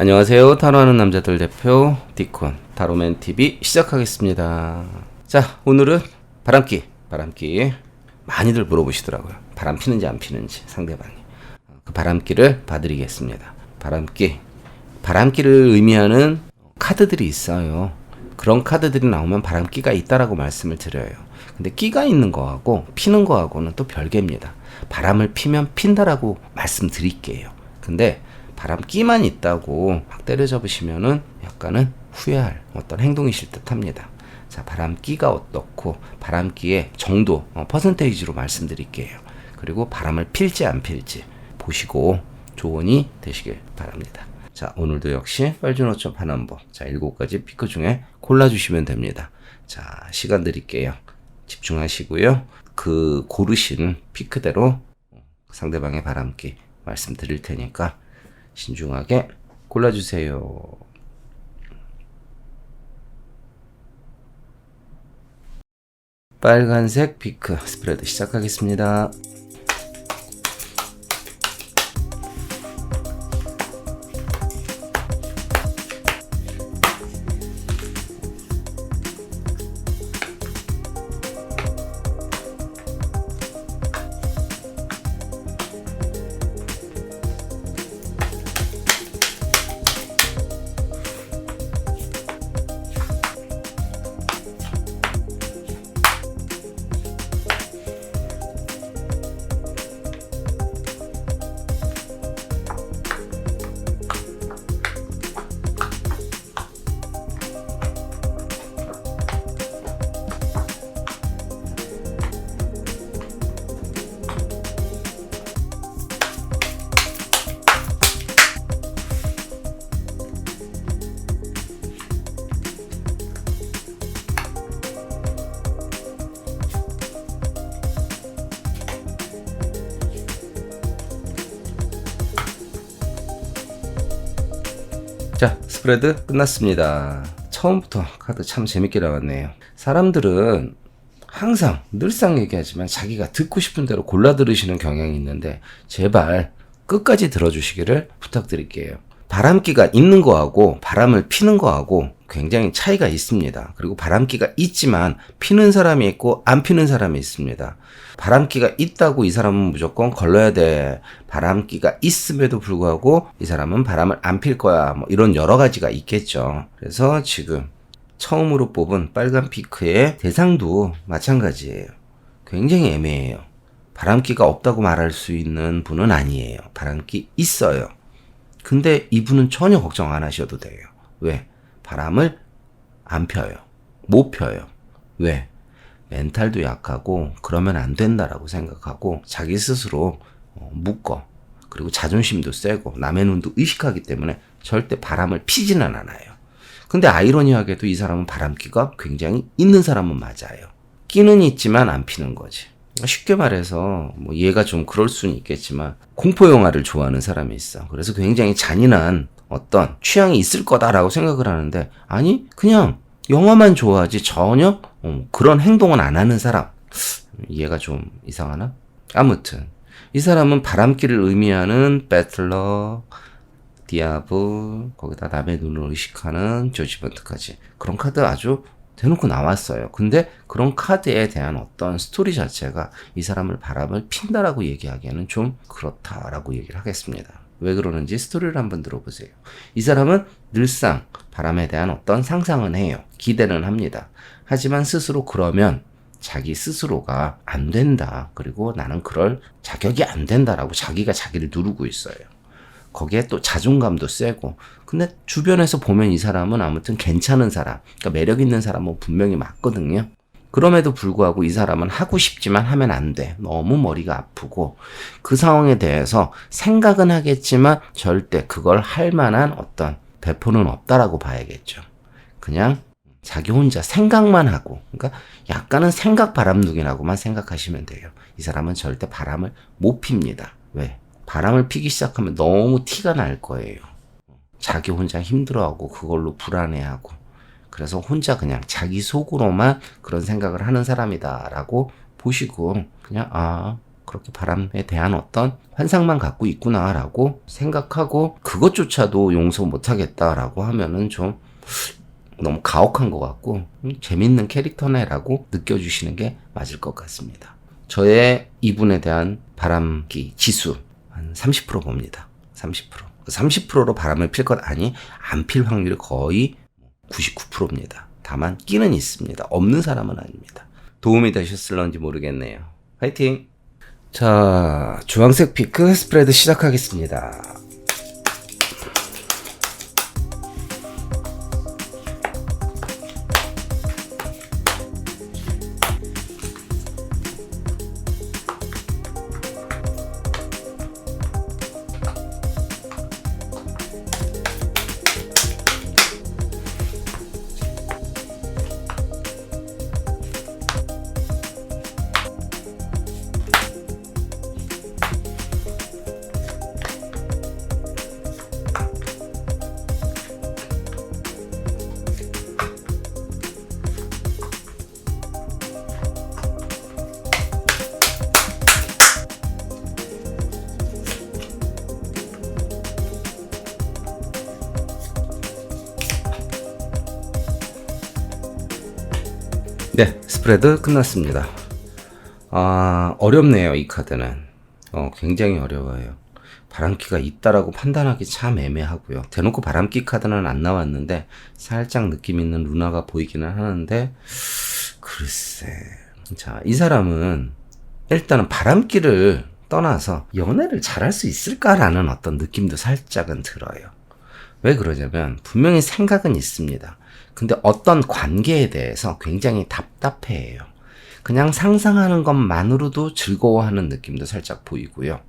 안녕하세요. 타로하는 남자들 대표 디콘 타로맨TV 시작하겠습니다. 자, 오늘은 바람기 많이들 물어보시더라고요. 바람 피는지 안 피는지 상대방이. 그 바람기를 봐드리겠습니다. 바람기를 의미하는 카드들이 있어요. 그런 카드들이 나오면 바람기가 있다라고 말씀을 드려요. 근데 끼가 있는 거하고 피는 거하고는 또 별개입니다. 바람을 피면 핀다라고 말씀드릴게요. 근데 바람기만 있다고 확 때려잡으시면은 약간은 후회할 어떤 행동이실 듯 합니다. 자, 바람기가 어떻고 바람기의 정도, 퍼센테이지로 말씀드릴게요. 그리고 바람을 필지 안 필지 보시고 조언이 되시길 바랍니다. 자, 오늘도 역시 빨주노점 파남보. 자, 7가지 피크 중에 골라주시면 됩니다. 자, 시간 드릴게요. 집중하시고요. 그 고르신 피크대로 상대방의 바람기 말씀드릴 테니까 신중하게 골라주세요. 빨간색 피크 스프레드 시작하겠습니다. 자, 스프레드 끝났습니다. 처음부터 카드 참 재밌게 나왔네요. 사람들은 항상 늘상 얘기하지만 자기가 듣고 싶은 대로 골라 들으시는 경향이 있는데 제발 끝까지 들어주시기를 부탁드릴게요. 바람기가 있는 거하고 바람을 피는 거하고 굉장히 차이가 있습니다. 그리고 바람기가 있지만 피는 사람이 있고 안 피는 사람이 있습니다. 바람기가 있다고 이 사람은 무조건 걸러야 돼. 바람기가 있음에도 불구하고 이 사람은 바람을 안 필 거야. 뭐 이런 여러 가지가 있겠죠. 그래서 지금 처음으로 뽑은 빨간 피크의 대상도 마찬가지예요. 굉장히 애매해요. 바람기가 없다고 말할 수 있는 분은 아니에요. 바람기 있어요. 근데 이분은 전혀 걱정 안 하셔도 돼요. 왜? 바람을 안 펴요. 못 펴요. 왜? 멘탈도 약하고 그러면 안 된다라고 생각하고 자기 스스로 묶어. 그리고 자존심도 세고 남의 눈도 의식하기 때문에 절대 바람을 피지는 않아요. 근데 아이러니하게도 이 사람은 바람기가 굉장히 있는 사람은 맞아요. 끼는 있지만 안 피는 거지. 쉽게 말해서 뭐 얘가 좀 그럴 수는 있겠지만 공포 영화를 좋아하는 사람이 있어. 그래서 굉장히 잔인한 어떤 취향이 있을 거다라고 생각을 하는데 아니 그냥 영화만 좋아하지 전혀 그런 행동은 안 하는 사람. 얘가 좀 이상하나? 아무튼 이 사람은 바람기를 의미하는 배틀러, 디아블, 거기다 남의 눈을 의식하는 저지먼트까지 그런 카드 아주 대놓고 나왔어요. 근데 그런 카드에 대한 어떤 스토리 자체가 이 사람을 바람을 핀다라고 얘기하기에는 좀 그렇다라고 얘기를 하겠습니다. 왜 그러는지 스토리를 한번 들어보세요. 이 사람은 늘상 바람에 대한 어떤 상상은 해요. 기대는 합니다. 하지만 스스로 그러면 자기 스스로가 안 된다. 그리고 나는 그럴 자격이 안 된다라고 자기가 자기를 누르고 있어요. 거기에 또 자존감도 세고 근데 주변에서 보면 이 사람은 아무튼 괜찮은 사람, 그러니까 매력 있는 사람은 분명히 맞거든요. 그럼에도 불구하고 이 사람은 하고 싶지만 하면 안 돼. 너무 머리가 아프고 그 상황에 대해서 생각은 하겠지만 절대 그걸 할 만한 어떤 배포는 없다라고 봐야겠죠. 그냥 자기 혼자 생각만 하고 그러니까 약간은 생각 바람둥이라고만 생각하시면 돼요. 이 사람은 절대 바람을 못 핍니다. 왜? 바람을 피기 시작하면 너무 티가 날 거예요. 자기 혼자 힘들어하고 그걸로 불안해하고 그래서 혼자 그냥 자기 속으로만 그런 생각을 하는 사람이다라고 보시고 그냥 그렇게 바람에 대한 어떤 환상만 갖고 있구나라고 생각하고 그것조차도 용서 못하겠다라고 하면은 좀 너무 가혹한 것 같고 재밌는 캐릭터네라고 느껴주시는 게 맞을 것 같습니다. 저의 이분에 대한 바람기 지수 한 30% 봅니다. 30%. 30%로 바람을 필 것 아니 안 필 확률이 거의 99%입니다. 다만 끼는 있습니다. 없는 사람은 아닙니다. 도움이 되셨을런지 모르겠네요. 화이팅! 자, 주황색 피크 스프레드 시작하겠습니다. 네, 스프레드 끝났습니다. 어렵네요, 이 카드는. 굉장히 어려워요. 바람기가 있다라고 판단하기 참 애매하고요. 대놓고 바람기 카드는 안 나왔는데 살짝 느낌 있는 루나가 보이기는 하는데 글쎄. 자, 이 사람은 일단은 바람기를 떠나서 연애를 잘할 수 있을까라는 어떤 느낌도 살짝은 들어요. 왜 그러냐면 분명히 생각은 있습니다. 근데 어떤 관계에 대해서 굉장히 답답해해요. 그냥 상상하는 것만으로도 즐거워하는 느낌도 살짝 보이고요.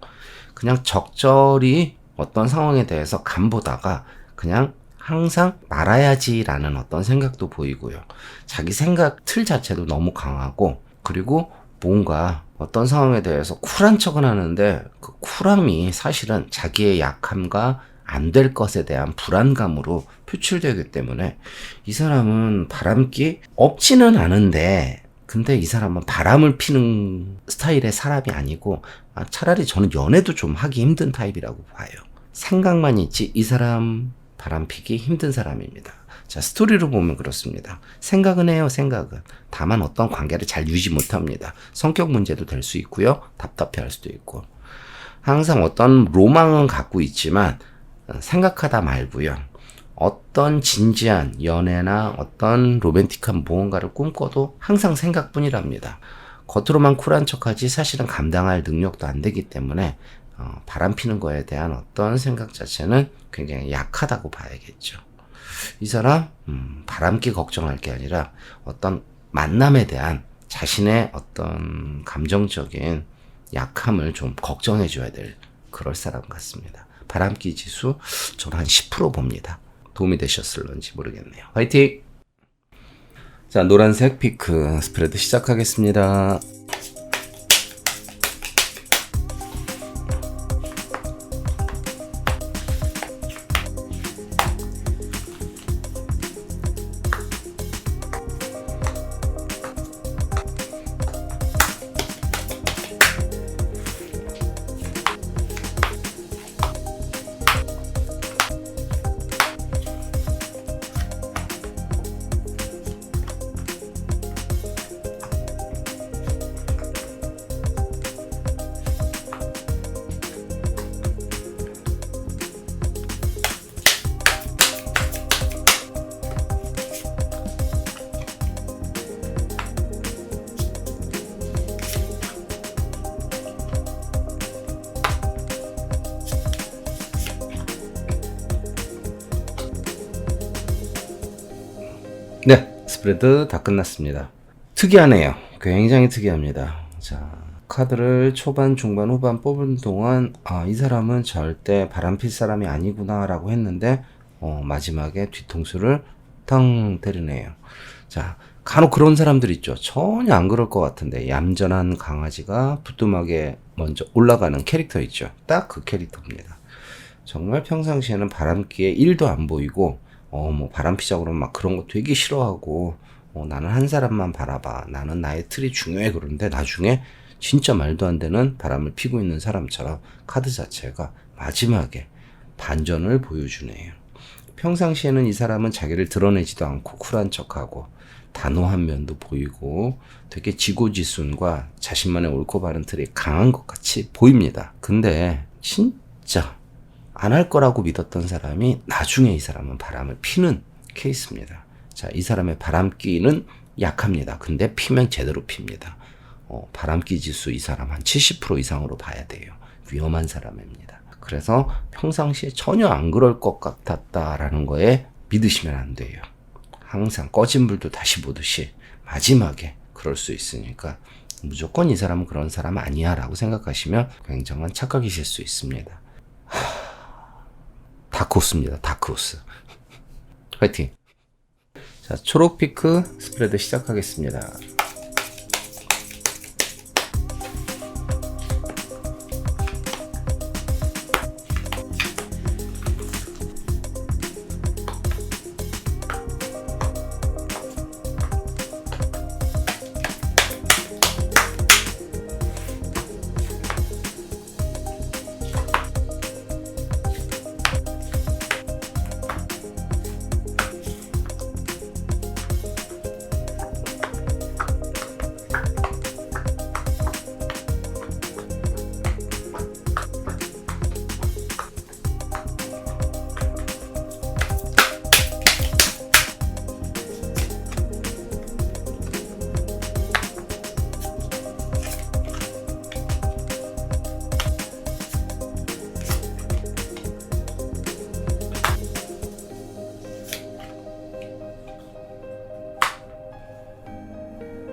그냥 적절히 어떤 상황에 대해서 간보다가 그냥 항상 말아야지라는 어떤 생각도 보이고요. 자기 생각 틀 자체도 너무 강하고 그리고 뭔가 어떤 상황에 대해서 쿨한 척은 하는데 그 쿨함이 사실은 자기의 약함과 안 될 것에 대한 불안감으로 표출되기 때문에 이 사람은 바람기 없지는 않은데 근데 이 사람은 바람을 피는 스타일의 사람이 아니고 차라리 저는 연애도 좀 하기 힘든 타입이라고 봐요. 생각만 있지 이 사람 바람 피기 힘든 사람입니다. 자, 스토리로 보면 그렇습니다. 생각은 해요, 생각은. 다만 어떤 관계를 잘 유지 못합니다. 성격 문제도 될 수 있고요. 답답해 할 수도 있고. 항상 어떤 로망은 갖고 있지만 생각하다 말고요. 어떤 진지한 연애나 어떤 로맨틱한 무언가를 꿈꿔도 항상 생각뿐이랍니다. 겉으로만 쿨한 척하지 사실은 감당할 능력도 안 되기 때문에 바람 피는 거에 대한 어떤 생각 자체는 굉장히 약하다고 봐야겠죠. 이 사람 바람기 걱정할 게 아니라 어떤 만남에 대한 자신의 어떤 감정적인 약함을 좀 걱정해 줘야 될 그럴 사람 같습니다. 바람기 지수 저는 한 10% 봅니다. 도움이 되셨을런지 모르겠네요. 화이팅! 자, 노란색 피크 스프레드 시작하겠습니다. 네, 스프레드 다 끝났습니다. 특이하네요. 굉장히 특이합니다. 자, 카드를 초반, 중반, 후반 뽑은 동안 이 사람은 절대 바람필 사람이 아니구나 라고 했는데 마지막에 뒤통수를 탕 때리네요. 자, 간혹 그런 사람들 있죠. 전혀 안 그럴 것 같은데 얌전한 강아지가 부뚜막에 먼저 올라가는 캐릭터 있죠. 딱 그 캐릭터입니다. 정말 평상시에는 바람기에 1도 안 보이고 뭐 바람피자 그러면 막 그런 거 되게 싫어하고 나는 한 사람만 바라봐. 나는 나의 틀이 중요해. 그러는데 나중에 진짜 말도 안 되는 바람을 피고 있는 사람처럼 카드 자체가 마지막에 반전을 보여주네요. 평상시에는 이 사람은 자기를 드러내지도 않고 쿨한 척하고 단호한 면도 보이고 되게 지고지순과 자신만의 옳고 바른 틀이 강한 것 같이 보입니다. 근데 진짜 안 할 거라고 믿었던 사람이 나중에 이 사람은 바람을 피는 케이스입니다. 자, 이 사람의 바람기는 약합니다. 근데 피면 제대로 핍니다. 바람기 지수 이 사람 한 70% 이상으로 봐야 돼요. 위험한 사람입니다. 그래서 평상시에 전혀 안 그럴 것 같았다라는 거에 믿으시면 안 돼요. 항상 꺼진 불도 다시 보듯이 마지막에 그럴 수 있으니까 무조건 이 사람은 그런 사람 아니야 라고 생각하시면 굉장한 착각이실 수 있습니다. 다크호스입니다. 다크호스. 화이팅! 자, 초록피크 스프레드 시작하겠습니다.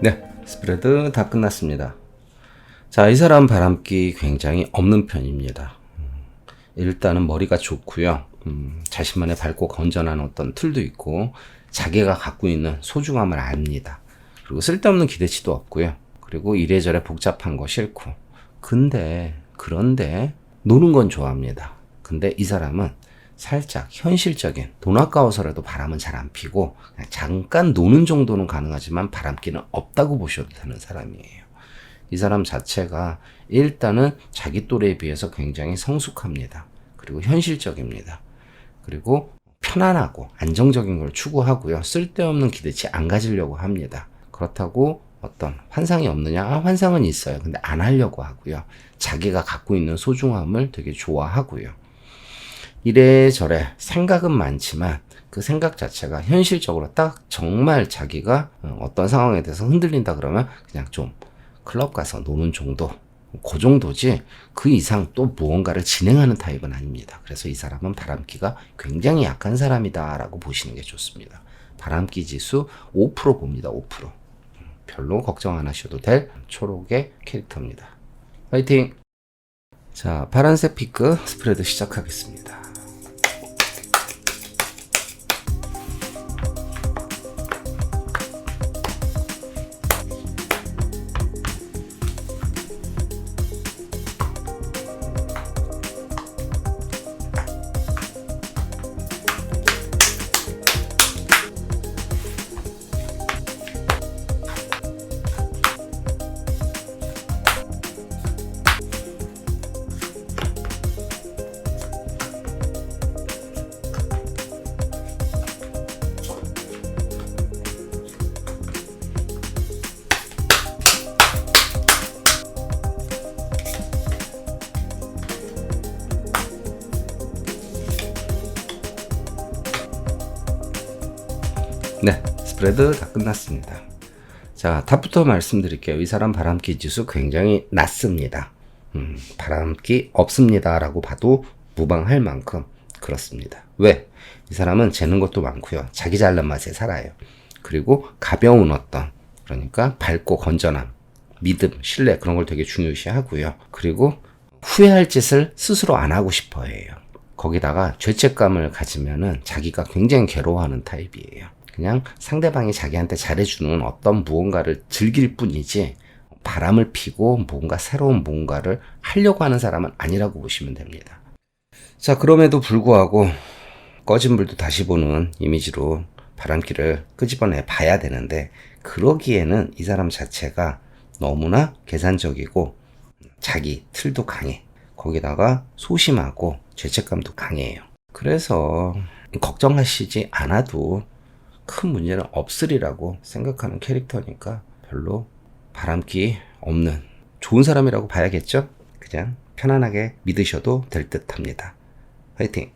네, 스프레드 다 끝났습니다. 자, 이 사람 바람기 굉장히 없는 편입니다. 일단은 머리가 좋고요. 자신만의 밝고 건전한 어떤 틀도 있고 자기가 갖고 있는 소중함을 압니다. 그리고 쓸데없는 기대치도 없고요. 그리고 이래저래 복잡한 거 싫고. 그런데 노는 건 좋아합니다. 근데 이 사람은 살짝 현실적인, 돈 아까워서라도 바람은 잘 안 피고 그냥 잠깐 노는 정도는 가능하지만 바람기는 없다고 보셔도 되는 사람이에요. 이 사람 자체가 일단은 자기 또래에 비해서 굉장히 성숙합니다. 그리고 현실적입니다. 그리고 편안하고 안정적인 걸 추구하고요. 쓸데없는 기대치 안 가지려고 합니다. 그렇다고 어떤 환상이 없느냐? 환상은 있어요. 근데 안 하려고 하고요. 자기가 갖고 있는 소중함을 되게 좋아하고요. 이래저래 생각은 많지만 그 생각 자체가 현실적으로 딱 정말 자기가 어떤 상황에 대해서 흔들린다 그러면 그냥 좀 클럽 가서 노는 정도, 그 정도지 그 이상 또 무언가를 진행하는 타입은 아닙니다. 그래서 이 사람은 바람기가 굉장히 약한 사람이다 라고 보시는 게 좋습니다. 바람기 지수 5% 봅니다. 5%. 별로 걱정 안 하셔도 될 초록의 캐릭터입니다. 화이팅! 자, 파란색 피크 스프레드 시작하겠습니다. 네, 스프레드 다 끝났습니다. 자, 탑부터 말씀드릴게요. 이 사람 바람기 지수 굉장히 낮습니다. 바람기 없습니다 라고 봐도 무방할 만큼 그렇습니다. 왜? 이 사람은 재는 것도 많고요. 자기 잘난 맛에 살아요. 그리고 가벼운 어떤, 그러니까 밝고 건전함, 믿음, 신뢰 그런 걸 되게 중요시 하고요. 그리고 후회할 짓을 스스로 안 하고 싶어 해요. 거기다가 죄책감을 가지면은 자기가 굉장히 괴로워하는 타입이에요. 그냥 상대방이 자기한테 잘해주는 어떤 무언가를 즐길 뿐이지 바람을 피고 뭔가 새로운 뭔가를 하려고 하는 사람은 아니라고 보시면 됩니다. 자, 그럼에도 불구하고 꺼진 불도 다시 보는 이미지로 바람기를 끄집어내 봐야 되는데 그러기에는 이 사람 자체가 너무나 계산적이고 자기 틀도 강해. 거기다가 소심하고 죄책감도 강해요. 그래서 걱정하시지 않아도 큰 문제는 없으리라고 생각하는 캐릭터니까 별로 바람기 없는 좋은 사람이라고 봐야겠죠? 그냥 편안하게 믿으셔도 될 듯 합니다. 화이팅!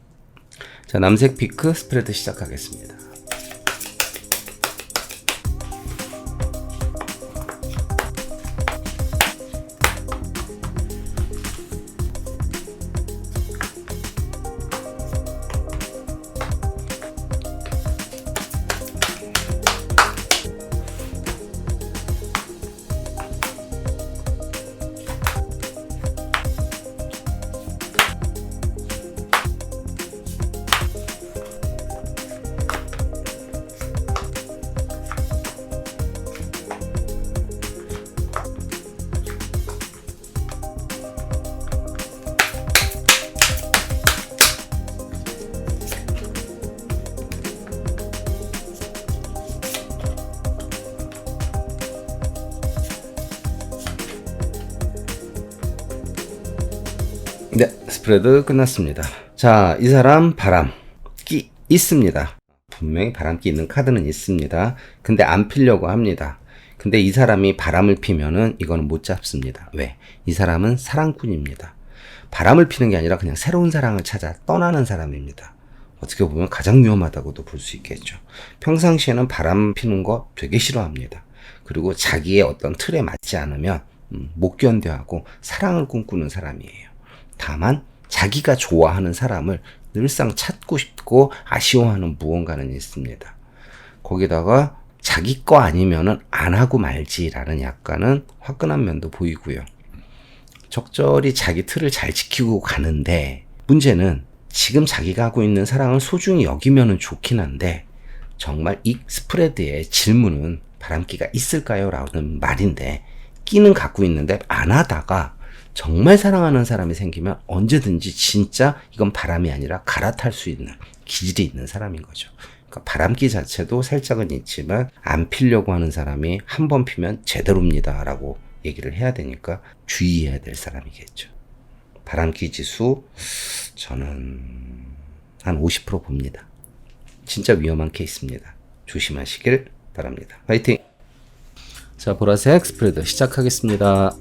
자, 남색 피크 스프레드 시작하겠습니다. 네, 스프레드 끝났습니다. 자, 이 사람 바람기 있습니다. 분명히 바람기 있는 카드는 있습니다. 근데 안 피려고 합니다. 근데 이 사람이 바람을 피면은 이거는 못 잡습니다. 왜? 이 사람은 사랑꾼입니다. 바람을 피는 게 아니라 그냥 새로운 사랑을 찾아 떠나는 사람입니다. 어떻게 보면 가장 위험하다고도 볼 수 있겠죠. 평상시에는 바람 피는 거 되게 싫어합니다. 그리고 자기의 어떤 틀에 맞지 않으면 못 견뎌하고 사랑을 꿈꾸는 사람이에요. 다만 자기가 좋아하는 사람을 늘상 찾고 싶고 아쉬워하는 무언가는 있습니다. 거기다가 자기 거 아니면은 안 하고 말지라는 약간은 화끈한 면도 보이고요. 적절히 자기 틀을 잘 지키고 가는데 문제는 지금 자기가 하고 있는 사랑을 소중히 여기면은 좋긴 한데 정말 이 스프레드의 질문은 바람기가 있을까요? 라는 말인데 끼는 갖고 있는데 안 하다가 정말 사랑하는 사람이 생기면 언제든지 진짜 이건 바람이 아니라 갈아탈 수 있는 기질이 있는 사람인 거죠. 그러니까 바람기 자체도 살짝은 있지만 안 피려고 하는 사람이 한 번 피면 제대로입니다 라고 얘기를 해야 되니까 주의해야 될 사람이겠죠. 바람기 지수 저는 한 50% 봅니다. 진짜 위험한 케이스입니다. 조심하시길 바랍니다. 화이팅! 자, 보라색 스프레드 시작하겠습니다.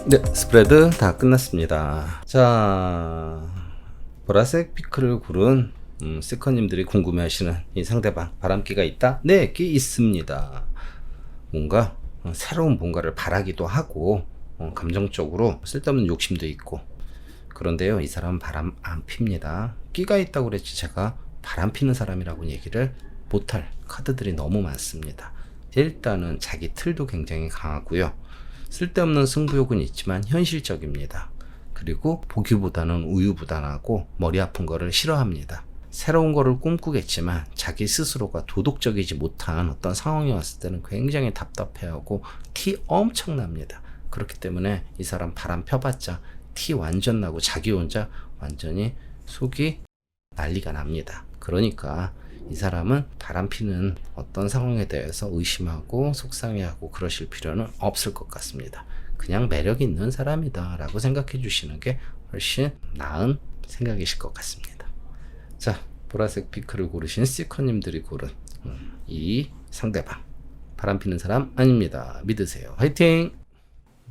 네, 스프레드 다 끝났습니다. 자, 보라색 피크를 고른 세컨님들이 궁금해하시는 이 상대방 바람기가 있다? 네, 끼 있습니다. 뭔가 새로운 뭔가를 바라기도 하고 감정적으로 쓸데없는 욕심도 있고 그런데요, 이 사람은 바람 안 핍니다. 끼가 있다고 그랬지 제가 바람 피는 사람이라고 얘기를 못할 카드들이 너무 많습니다. 일단은 자기 틀도 굉장히 강하고요. 쓸데없는 승부욕은 있지만 현실적입니다. 그리고 보기보다는 우유부단하고 머리 아픈 거를 싫어합니다. 새로운 거를 꿈꾸겠지만 자기 스스로가 도덕적이지 못한 어떤 상황이 왔을 때는 굉장히 답답해하고 티 엄청 납니다. 그렇기 때문에 이 사람 바람 펴봤자 티 완전 나고 자기 혼자 완전히 속이 난리가 납니다. 그러니까 이 사람은 바람 피는 어떤 상황에 대해서 의심하고 속상해하고 그러실 필요는 없을 것 같습니다. 그냥 매력 있는 사람이다 라고 생각해 주시는 게 훨씬 나은 생각이실 것 같습니다. 자, 보라색 피크를 고르신 시커님들이 고른 이 상대방 바람 피는 사람 아닙니다. 믿으세요. 화이팅!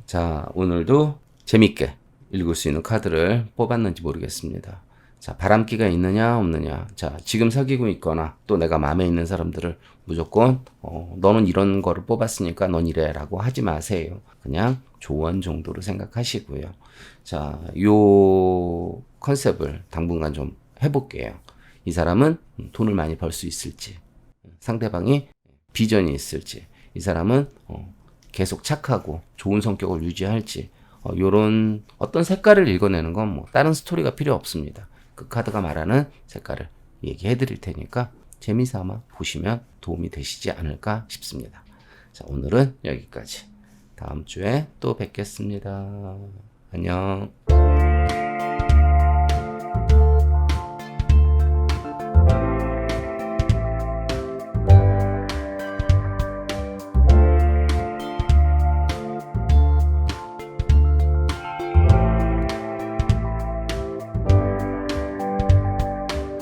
자, 오늘도 재밌게 읽을 수 있는 카드를 뽑았는지 모르겠습니다. 자, 바람기가 있느냐 없느냐. 자, 지금 사귀고 있거나 또 내가 마음에 있는 사람들을 무조건 너는 이런 거를 뽑았으니까 넌 이래라고 하지 마세요. 그냥 조언 정도로 생각하시고요. 자, 요 컨셉을 당분간 좀 해볼게요. 이 사람은 돈을 많이 벌 수 있을지, 상대방이 비전이 있을지, 이 사람은 계속 착하고 좋은 성격을 유지할지, 요런 어떤 색깔을 읽어내는 건 뭐 다른 스토리가 필요 없습니다. 그 카드가 말하는 색깔을 얘기해 드릴 테니까 재미삼아 보시면 도움이 되시지 않을까 싶습니다. 자, 오늘은 여기까지. 다음 주에 또 뵙겠습니다. 안녕.